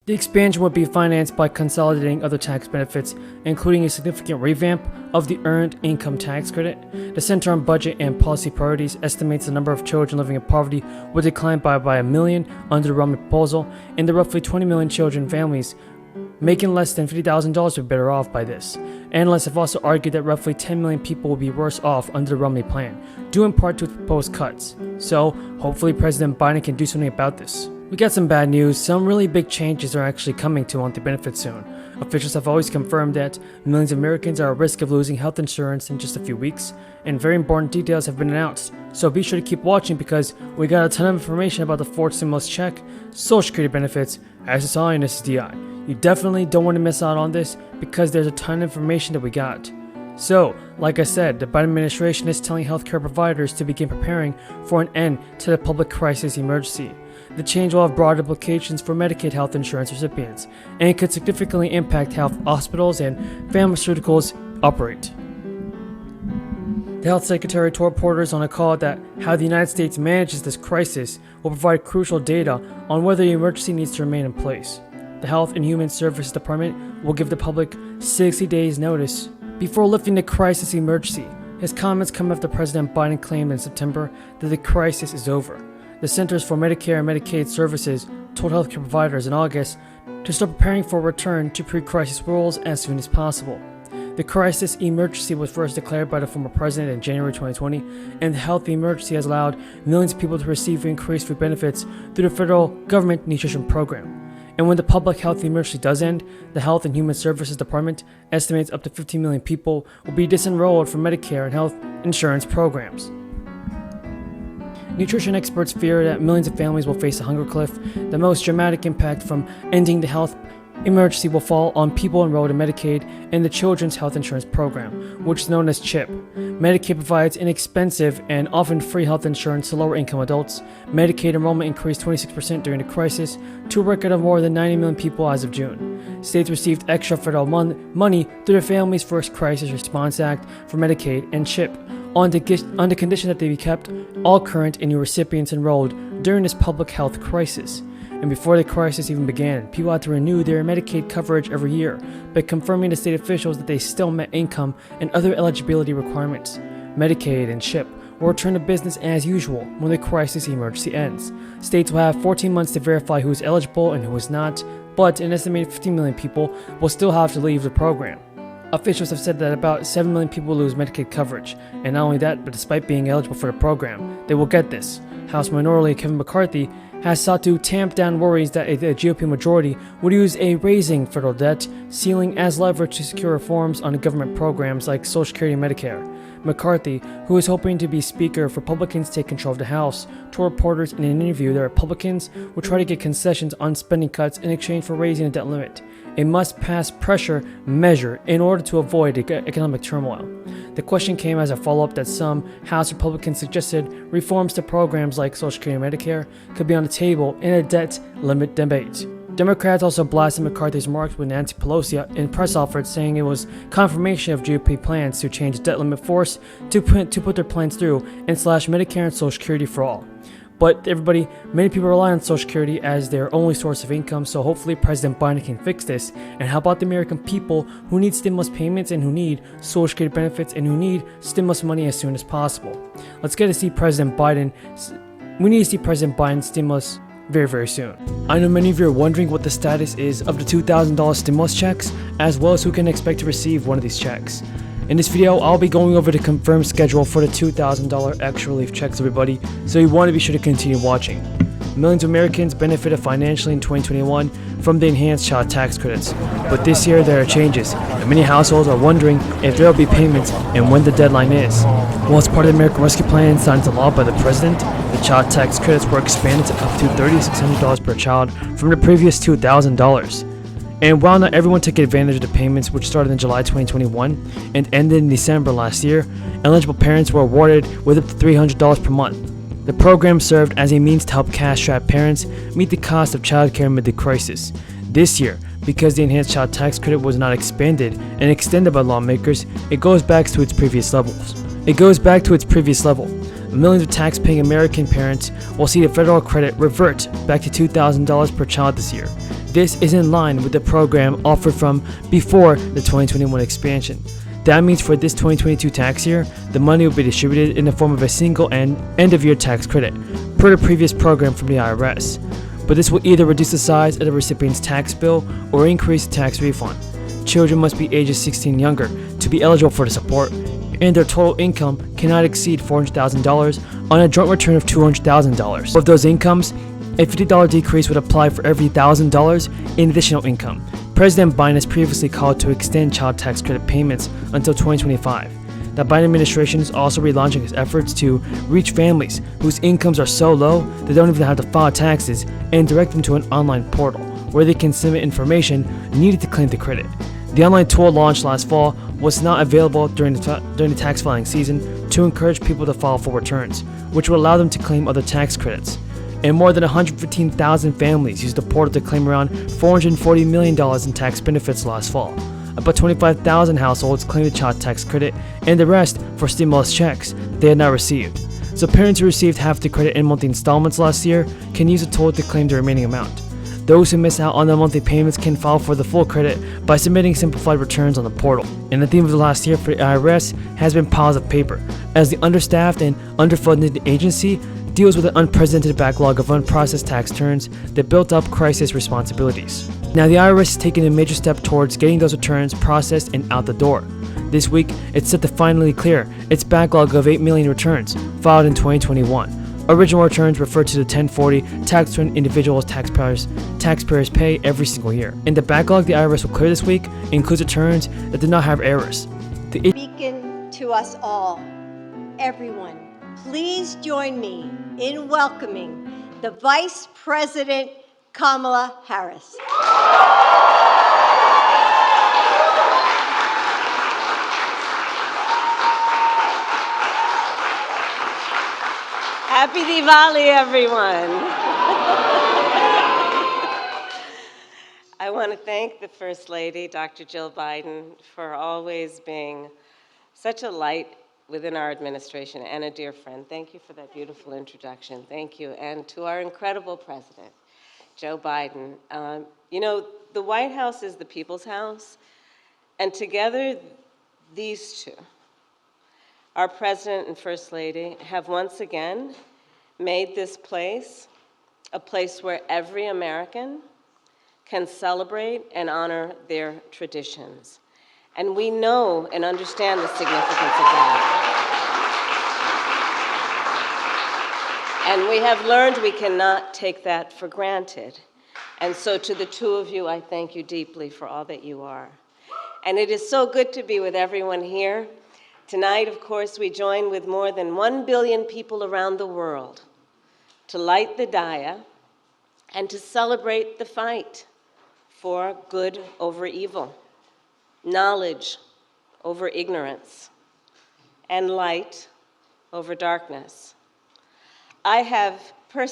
The expansion would be financed by consolidating other tax benefits, including a significant revamp of the Earned Income Tax Credit. The Center on Budget and Policy Priorities estimates the number of children living in poverty would decline by 1 million under the Romney proposal, and the roughly 20 million children families making less than $50,000 would be better off by this. Analysts have also argued that roughly 10 million people will be worse off under the Romney plan, due in part to its proposed cuts. So, hopefully President Biden can do something about this. We got some bad news. Some really big changes are actually coming to monthly benefits soon. Officials have always confirmed that millions of Americans are at risk of losing health insurance in just a few weeks, and very important details have been announced. So be sure to keep watching because we got a ton of information about the fourth stimulus check, Social Security benefits, SSI, and SSDI. You definitely don't want to miss out on this because there's a ton of information that we got. So, like I said, the Biden administration is telling healthcare providers to begin preparing for an end to the public crisis emergency. The change will have broad implications for Medicaid health insurance recipients, and it could significantly impact how hospitals and pharmaceuticals operate. The health secretary told reporters on a call that how the United States manages this crisis will provide crucial data on whether the emergency needs to remain in place. The Health and Human Services Department will give the public 60 days notice before lifting the crisis emergency. His comments come after President Biden claimed in September that the crisis is over. The Centers for Medicare and Medicaid Services told healthcare providers in August to start preparing for a return to pre-crisis rules as soon as possible. The crisis emergency was first declared by the former president in January 2020, and the health emergency has allowed millions of people to receive increased food benefits through the federal government nutrition program. And when the public health emergency does end, the Health and Human Services Department estimates up to 15 million people will be disenrolled from Medicare and health insurance programs. Nutrition experts fear that millions of families will face a hunger cliff. The most dramatic impact from ending the health emergency will fall on people enrolled in Medicaid and the Children's Health Insurance Program, which is known as CHIP. Medicaid provides inexpensive and often free health insurance to lower-income adults. Medicaid enrollment increased 26% during the crisis to a record of more than 90 million people as of June. States received extra federal money through the Families First Crisis Response Act for Medicaid and CHIP on the condition that they be kept all current and new recipients enrolled during this public health crisis. And before the crisis even began, people had to renew their Medicaid coverage every year by confirming to state officials that they still met income and other eligibility requirements. Medicaid and CHIP will return to business as usual when the crisis emergency ends. States will have 14 months to verify who is eligible and who is not, but an estimated 15 million people will still have to leave the program. Officials have said that about 7 million people lose Medicaid coverage, and not only that, but despite being eligible for the program, they will get this. House Minority Kevin McCarthy has sought to tamp down worries that a GOP majority would use a raising federal debt ceiling as leverage to secure reforms on government programs like Social Security and Medicare. McCarthy, who is hoping to be Speaker if Republicans take control of the House, told reporters in an interview that Republicans will try to get concessions on spending cuts in exchange for raising the debt limit, a must-pass pressure measure in order to avoid economic turmoil. The question came as a follow-up that some House Republicans suggested reforms to programs like Social Security and Medicare could be on the table in a debt limit debate. Democrats also blasted McCarthy's remarks with Nancy Pelosi in press conference, saying it was confirmation of GOP plans to change debt limit force to put their plans through and slash Medicare and Social Security for all. But many people rely on Social Security as their only source of income, so hopefully President Biden can fix this and help out the American people who need stimulus payments and who need Social Security benefits and who need stimulus money as soon as possible. We need to see President Biden's stimulus very, very soon. I know many of you are wondering what the status is of the $2,000 stimulus checks, as well as who can expect to receive one of these checks. In this video, I'll be going over the confirmed schedule for the $2,000 extra relief checks, everybody, so you want to be sure to continue watching. Millions of Americans benefited financially in 2021 from the enhanced child tax credits, but this year there are changes, and many households are wondering if there will be payments and when the deadline is. Well, as part of the American Rescue Plan signed into law by the president, the child tax credits were expanded to up to $3,600 per child from the previous $2,000. And while not everyone took advantage of the payments, which started in July 2021 and ended in December last year, eligible parents were awarded with up to $300 per month. The program served as a means to help cash-strapped parents meet the cost of childcare amid the crisis. This year, because the enhanced child tax credit was not expanded and extended by lawmakers, it goes back to its previous level. millions of tax-paying American parents will see the federal credit revert back to $2,000 per child this year. This is in line with the program offered from before the 2021 expansion. That means for this 2022 tax year, the money will be distributed in the form of a single end-of-year tax credit, per the previous program from the IRS. But this will either reduce the size of the recipient's tax bill or increase the tax refund. Children must be ages 16 and younger to be eligible for the support, and their total income cannot exceed $400,000 on a joint return of $200,000. Of those incomes, a $50 decrease would apply for every $1,000 in additional income. President Biden has previously called to extend child tax credit payments until 2025. The Biden administration is also relaunching its efforts to reach families whose incomes are so low they don't even have to file taxes and direct them to an online portal where they can submit information needed to claim the credit. The online tool launched last fall was not available during the tax filing season to encourage people to file full returns, which will allow them to claim other tax credits. And more than 115,000 families used the portal to claim around $440 million in tax benefits last fall. About 25,000 households claimed the child tax credit, and the rest for stimulus checks they had not received. So parents who received half the credit in monthly installments last year can use the tool to claim the remaining amount. Those who miss out on the monthly payments can file for the full credit by submitting simplified returns on the portal. And the theme of the last year for the IRS has been piles of paper, as the understaffed and underfunded agency deals with an unprecedented backlog of unprocessed tax returns that built up crisis responsibilities. Now the IRS is taking a major step towards getting those returns processed and out the door. This week, it's set to finally clear its backlog of 8 million returns filed in 2021. Original returns refer to the 1040 tax return individuals taxpayers pay every single year. And the backlog the IRS will clear this week includes returns that did not have errors. Beacon to us all, everyone, please join me in welcoming the Vice President Kamala Harris. Happy Diwali, everyone. I want to thank the First Lady, Dr. Jill Biden, for always being such a light within our administration and a dear friend. Thank you for that beautiful introduction. Thank you. And to our incredible president, Joe Biden. You know, the White House is the people's house, and together, these two, our President and First Lady, have once again made this place a place where every American can celebrate and honor their traditions. And we know and understand the significance of that. And we have learned we cannot take that for granted. And so to the two of you, I thank you deeply for all that you are. And it is so good to be with everyone here. Tonight, of course, we join with more than 1 billion people around the world to light the Daya and to celebrate the fight for good over evil, knowledge over ignorance, and light over darkness. I have personally